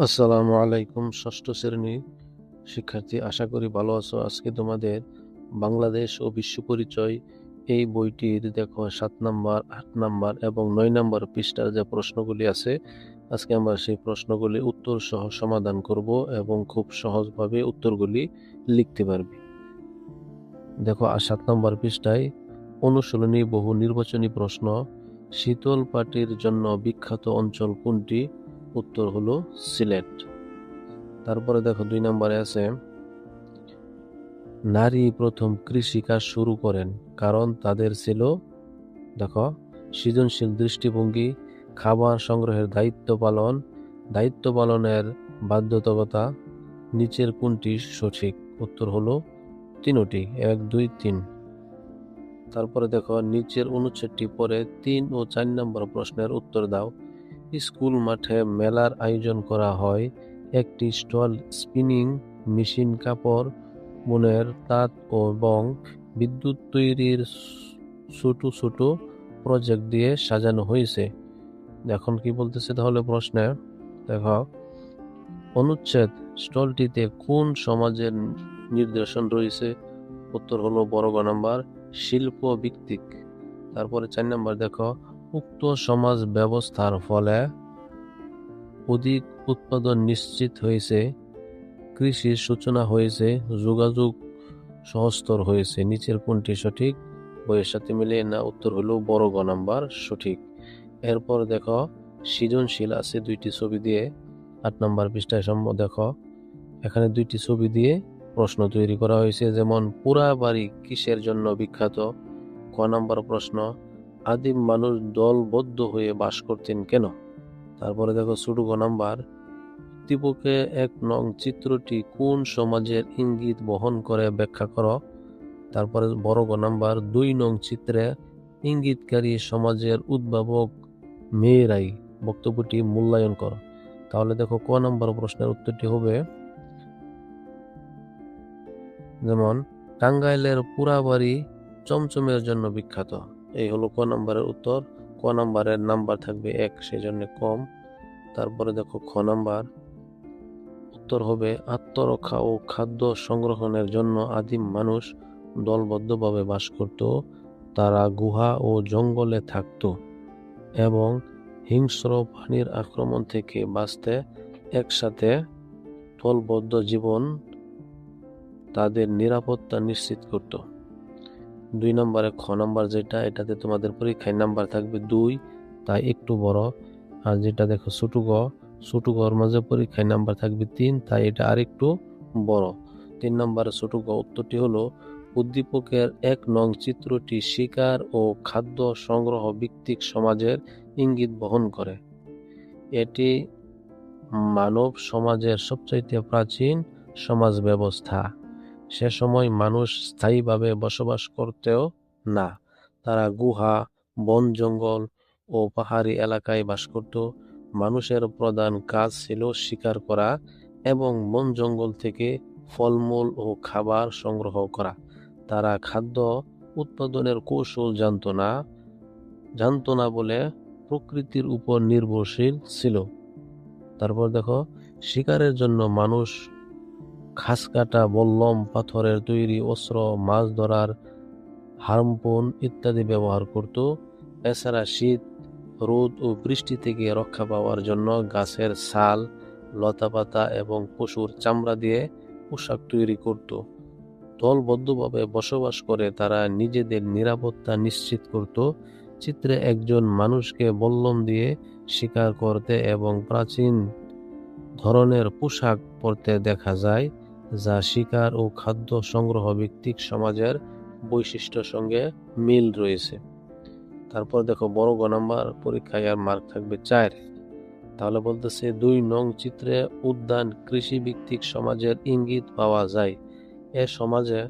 আসসালামু আলাইকুম। ষষ্ঠ শ্রেণীর শিক্ষার্থী, আশা করি ভালো আছো। আজকে তোমাদের বাংলাদেশ ও বিশ্ব পরিচয় এই বইটির দেখো 7 নাম্বার, 8 নাম্বার এবং 9 নাম্বার পৃষ্ঠার যে প্রশ্নগুলি আছে, আজকে আমরা সেই প্রশ্নগুলি উত্তর সহ সমাধান করব এবং খুব সহজভাবে উত্তরগুলি লিখতে পারবে। দেখো 7 নাম্বার পৃষ্ঠায় অনুশীলনী বহু নির্বাচনী প্রশ্ন। শীতল পাটির জন্য বিখ্যাত অঞ্চল কোনটি? উত্তর হলো সিলেট। তারপরে দেখো 2 নম্বরে আছে, নারী প্রথম কৃষিকাজ শুরু করেন কারণ তাদের ছিল, দেখো, সৃজনশীল দৃষ্টিভঙ্গি, খাবার সংগ্রহের দায়িত্ব পালনের বাধ্যবাধকতা। নিচের কোনটি সঠিক? উত্তর হলো তিনটি, 1, 2, 3। তারপরে দেখো নিচের অনুচ্ছেদটি পড়ে 3 ও 4 নম্বর প্রশ্নের উত্তর দাও। স্কুল মাঠে মেলার আয়োজন করা হয়। একটি স্টল স্পিনিং মেশিন, কাপড় বুনের তাঁত এবং বিদ্যুৎ তৈরির ছোট ছোট প্রজেক্ট দিয়ে সাজানো হয়েছে। এখন কি বলতেছে তাহলে প্রশ্নে? দেখো, অনুচ্ছেদ স্টলটিতে কোন সমাজের নিদর্শন রয়েছে? উত্তর হলো বড় গ নাম্বার, শিল্প ভিত্তিক। তারপরে 4 নাম্বার দেখো, উক্ত সমাজ ব্যবস্থার ফলে অধিক উৎপাদন নিশ্চিত হয়েছে, কৃষির সূচনা হয়েছে, যোগাযোগ সহজতর হয়েছে। নিচের কোনটি সঠিক? বইয়ের সাথে মিলে না? উত্তর হলো বড় গ নাম্বার সঠিক। এরপর দেখো সৃজনশীল আছে 2টি ছবি দিয়ে। 8 নাম্বার পৃষ্ঠায় দেখো, এখানে 2টি ছবি দিয়ে প্রশ্ন তৈরি করা হয়েছে। যেমন, পোড়া বাড়ি কিসের জন্য বিখ্যাত? ক নাম্বার প্রশ্ন, আদিম মানুষ দলবদ্ধ হয়ে বাস করতেন কেন? তারপরে দেখো ছোট গ নাম্বার, উদ্দীপকে 1 নং চিত্রটি কোন সমাজের ইঙ্গিত বহন করে ব্যাখ্যা করো। তারপরে বড় গ নাম্বার, 2 নং চিত্রে ইঙ্গিতকারী সমাজের উদ্ভাবক মেয়েরাই, বক্তব্যটি মূল্যায়ন করো। তাহলে দেখো ক নাম্বার প্রশ্নের উত্তরটি হবে, যেমন, টাঙ্গাইলের পোড়াবাড়ি চমচমের জন্য বিখ্যাত। এই হলো ক নাম্বারের উত্তর। ক নাম্বারের নাম্বার থাকবে 1, সেই জন্য কম। তারপরে দেখো খ নাম্বার, উত্তর হবে আত্মরক্ষা ও খাদ্য সংগ্রহণের জন্য আদিম মানুষ দলবদ্ধভাবে বাস করত। তারা গুহা ও জঙ্গলে থাকত এবং হিংস্র প্রাণীর আক্রমণ থেকে বাঁচতে একসাথে দলবদ্ধ জীবন তাদের নিরাপত্তা নিশ্চিত করত। 2 নম্বরে খ নাম্বার যেটা, এটাতে তোমাদের পরীক্ষায় নাম্বার থাকবে 2, তাই একটু বড়। আর যেটা দেখো ছোট গর মাঝে পরীক্ষায় নাম্বার থাকবে 3, তাই এটা আরেকটু বড়। 3 নম্বরে ছোট গ উত্তরটি হলো, উদ্দীপকের 1 নং চিত্রটি শিকার ও খাদ্য সংগ্রহ ভিত্তিক সমাজের ইঙ্গিত বহন করে। এটি মানব সমাজের সবচাইতে প্রাচীন সমাজ ব্যবস্থা। সে সময় মানুষ স্থায়ীভাবে বসবাস করতেও না, তারা গুহা, বন জঙ্গল ও পাহাড়ি এলাকায় বাস করত। মানুষের প্রধান কাজ ছিল শিকার করা এবং বন জঙ্গল থেকে ফলমূল ও খাবার সংগ্রহ করা। তারা খাদ্য উৎপাদনের কৌশল জানতো না বলে প্রকৃতির উপর নির্ভরশীল ছিল। তারপর দেখো, শিকারের জন্য মানুষ ঘাস কাটা, বল্লম, পাথরের তৈরি অস্ত্র, মাছ ধরার হারপুন ইত্যাদি ব্যবহার করত। এছাড়া শীত, রোদ ও বৃষ্টি থেকে রক্ষা পাওয়ার জন্য গাছের ছাল, লতাপাতা এবং পশুর চামড়া দিয়ে পোশাক তৈরি করত। দলবদ্ধভাবে বসবাস করে তারা নিজেদের নিরাপত্তা নিশ্চিত করত। চিত্রে একজন মানুষকে বল্লম দিয়ে শিকার করতে এবং প্রাচীন ধরনের পোশাক পরতে দেখা যায়, যা শিকার ও খাদ্য সংগ্রহ ভিত্তিক সমাজের বৈশিষ্ট্যের সঙ্গে মিল রয়েছে। তারপর দেখো বড় গ নাম্বার পরীক্ষায় আর মার্ক থাকবে 4। তাহলে বলতেছে 2 নং চিত্রে উদ্যান কৃষি ভিত্তিক সমাজের ইঙ্গিত পাওয়া যায়। এ সমাজে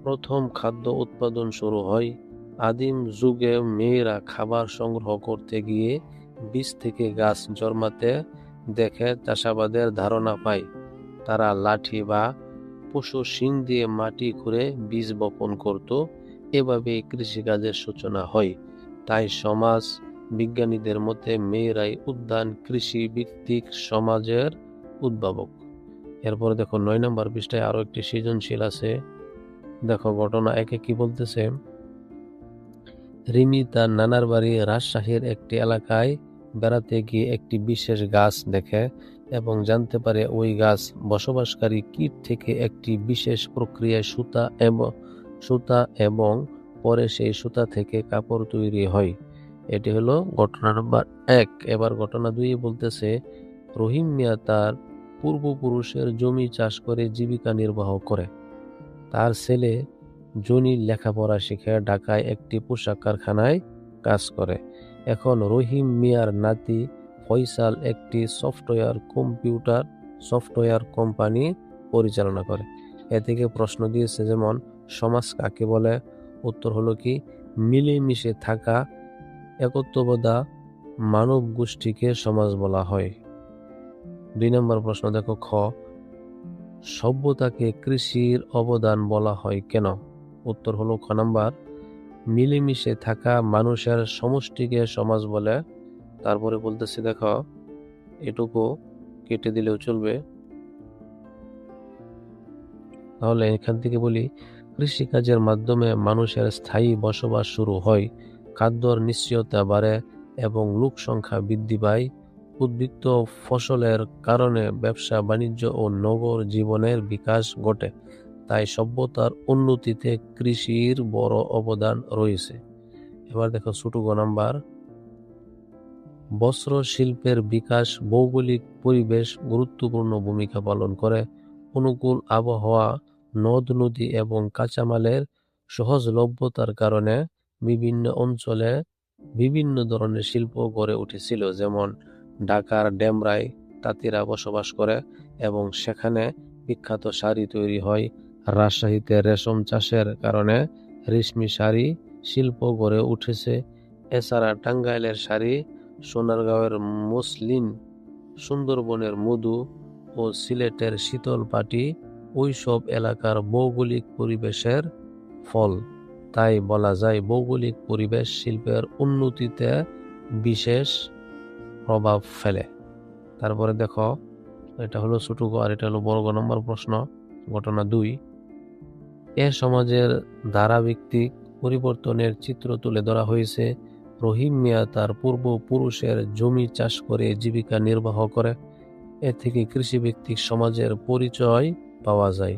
প্রথম খাদ্য উৎপাদন শুরু হয়। আদিম যুগে মেয়েরা খাবার সংগ্রহ করতে গিয়ে বীজ থেকে গাছ জন্মাতে দেখে চাষাবাদের ধারণা পায়। তারা লাঠি বা পশু শিং দিয়ে মাটি খুঁড়ে বীজ বপন করত। এভাবে কৃষিকাজের সূচনা হয়। তাই সমাজ বিজ্ঞানীদের মতে মেয়েরাই উদ্যান কৃষি ভিত্তিক সমাজের উদ্ভাবক। এরপরে দেখো 9 নম্বর পৃষ্ঠায় আরো একটি সৃজনশীল আছে। দেখো ঘটনা একে কি বলতেছে, রিমি তার নানার বাড়ি রাজশাহীর একটি এলাকায় বেড়াতে গিয়ে একটি বিশেষ গাছ দেখে এবং জানতে পারে ওই গাছ বসবাসকারী কীট থেকে একটি বিশেষ প্রক্রিয়ায় সুতা এবং পরে সেই সুতা থেকে কাপড় তৈরি হয়। এটি হলো ঘটনা নম্বর 1। এবার ঘটনা 2 বলতেছে, রহিম মিয়া তার পূর্বপুরুষের জমি চাষ করে জীবিকা নির্বাহ করে। তার ছেলে জনি লেখাপড়া শিখে ঢাকায় একটি পোশাক কারখানায় কাজ করে। এখন রহিম মিয়ার নাতি ফয়সাল একটি সফটওয়্যার কোম্পানি পরিচালনা করে। এ থেকে প্রশ্ন দিয়েছে, যেমন সমাজ কাকে বলে? উত্তর হলো কি, মিলেমিশে থাকা একত্ববোধা মানব গোষ্ঠীকে সমাজ বলা হয়। 2 নম্বর প্রশ্ন দেখো, খ, সভ্যতাকে কৃষির অবদান বলা হয় কেন? উত্তর হলো খ নাম্বার, মিলেমিশে থাকা মানুষের সমষ্টিকে সমাজ বলে। তারপরে বলতেছি দেখো, এটুকু কেটে দিলেও চলবে, তাহলে এখান থেকে বলি, কৃষিকাজের মাধ্যমে মানুষের স্থায়ী বসবাস শুরু হয়, খাদ্যর নিশ্চয়তা বাড়ে এবং লোক সংখ্যা বৃদ্ধি পায়। উদ্বৃত্ত ফসলের কারণে ব্যবসা বাণিজ্য ও নগর জীবনের বিকাশ ঘটে। তাই সভ্যতার উন্নতিতে কৃষির বড় অবদান রয়েছে। এবার দেখো ছোট গ নাম্বার, বস্ত্র শিল্পের বিকাশ ভৌগোলিক পরিবেশ গুরুত্বপূর্ণ ভূমিকা পালন করে। অনুকূল আবহাওয়া, নদ নদী এবং কাঁচামালের সহজলভ্যতার কারণে বিভিন্ন অঞ্চলে বিভিন্ন ধরনের শিল্প গড়ে উঠেছিল। যেমন ঢাকার ডেমরায় তাঁতিরা বসবাস করে এবং সেখানে বিখ্যাত শাড়ি তৈরি হয়। রাজশাহীতে রেশম চাষের কারণে রেশমি শাড়ি শিল্প গড়ে উঠেছে। এছাড়া টাঙ্গাইলের শাড়ি, সোনারগাঁওয়ের মসলিন, সুন্দরবনের মধু ও সিলেটের শীতল পাটি ওইসব এলাকার ভৌগোলিক পরিবেশের ফল। তাই বলা যায় ভৌগোলিক পরিবেশ শিল্পের উন্নতিতে বিশেষ প্রভাব ফেলে। তারপরে দেখো, এটা হলো ছোট গ আর এটা হলো বড় গ নম্বর প্রশ্ন। ঘটনা 2, এ সমাজের ধারাভিত্তিক পরিবর্তনের চিত্র তুলে ধরা হয়েছে। রহিম মিয়া তার পূর্বপুরুষের জমি চাষ করে জীবিকা নির্বাহ করে। এ থেকে কৃষিভিত্তিক সমাজের পরিচয় পাওয়া যায়।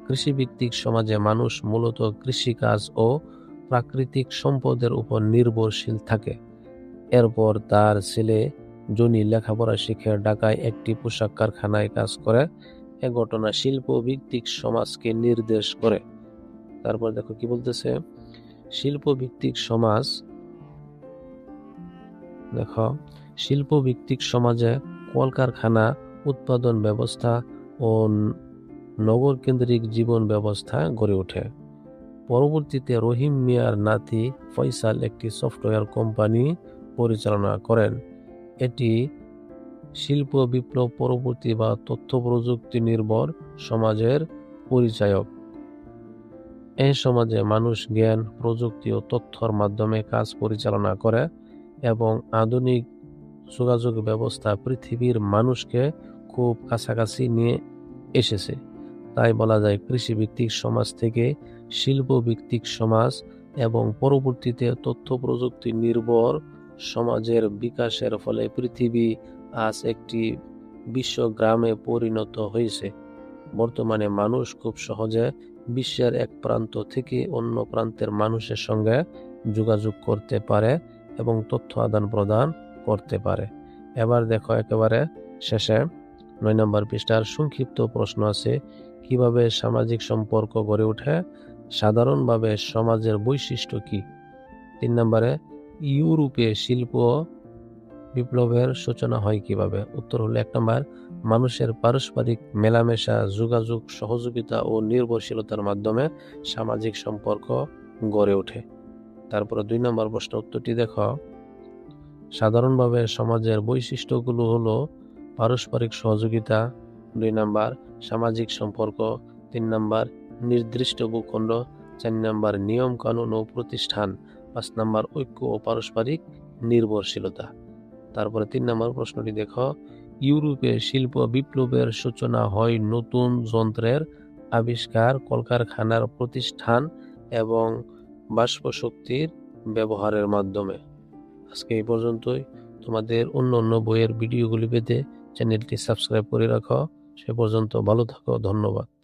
কৃষিভিত্তিক সমাজে মানুষ মূলত কৃষিকাজ ও প্রাকৃতিক সম্পদের উপর নির্ভরশীল থাকে। এরপর তার ছেলে জনি লেখাপড়া শিখে ঢাকায় একটি পোশাক কারখানায় কাজ করে। এ ঘটনা শিল্প ভিত্তিক সমাজকে নির্দেশ করে। তারপর দেখো কি বলতেছে, শিল্প ভিত্তিক সমাজ। দেখো, শিল্প ভিত্তিক সমাজে কলকারখানা, উৎপাদন ব্যবস্থা ও নগর কেন্দ্রিক জীবন ব্যবস্থা গড়ে ওঠে। পরবর্তীতে রহিম মিয়ার নাতি ফয়সাল একটি সফটওয়্যার কোম্পানি পরিচালনা করেন। এটি শিল্প বিপ্লব পরবর্তী বা তথ্য প্রযুক্তি নির্ভর সমাজের পরিচায়ক। এই সমাজে মানুষ জ্ঞান, প্রযুক্তি ও তথ্যর মাধ্যমে কাজ পরিচালনা করে এবং আধুনিক যোগাযোগ ব্যবস্থা পৃথিবীর মানুষকে খুব কাছাকাছি নিয়ে এসেছে। তাই বলা যায় কৃষিভিত্তিক সমাজ থেকে শিল্প ভিত্তিক সমাজ এবং পরবর্তীতে তথ্য প্রযুক্তি নির্ভর সমাজের বিকাশের ফলে পৃথিবী আজ একটি বিশ্বগ্রামে পরিণত হয়েছে। বর্তমানে মানুষ খুব সহজে বিশ্বের এক প্রান্ত থেকে অন্য প্রান্তের মানুষের সঙ্গে যোগাযোগ করতে পারে এবং তথ্য আদান প্রদান করতে পারে। এবার দেখো একেবারে শেষে 9 নম্বর পৃষ্ঠার সংক্ষিপ্ত প্রশ্ন আছে, কিভাবে সামাজিক সম্পর্ক গড়ে ওঠে? সাধারণভাবে সমাজের বৈশিষ্ট্য কি? 3 নম্বরে, ইউরোপে শিল্প বিপ্লবের সূচনা হয় কিভাবে? উত্তর হলো 1 নম্বর, মানুষের পারস্পরিক মেলামেশা, যোগাযোগ, সহযোগিতা ও নির্ভরশীলতার মাধ্যমে সামাজিক সম্পর্ক গড়ে ওঠে। তারপরে 2 নম্বর প্রশ্ন উত্তরটি দেখো, সাধারণভাবে সমাজের বৈশিষ্ট্যগুলো হলো পারস্পরিক সহযোগিতা, 2 নম্বর সামাজিক সম্পর্ক, 3 নম্বর নির্দিষ্ট ভূখণ্ড, 4 নম্বর নিয়ম কানুন ও প্রতিষ্ঠান, 5 নম্বর ঐক্য ও পারস্পরিক নির্ভরশীলতা। তারপরে 3 নম্বর প্রশ্নটি দেখো, ইউরোপে শিল্প বিপ্লবের সূচনা হয় নতুন যন্ত্রের আবিষ্কার, কলকারখানার প্রতিষ্ঠান এবং বাষ্পশক্তির ব্যবহারের মাধ্যমে। আজকে এই পর্যন্তই। তোমাদের অন্য অন্য বইয়ের ভিডিওগুলি পেতে চ্যানেলটি সাবস্ক্রাইব করে রাখো। সে পর্যন্ত ভালো থাকো। ধন্যবাদ।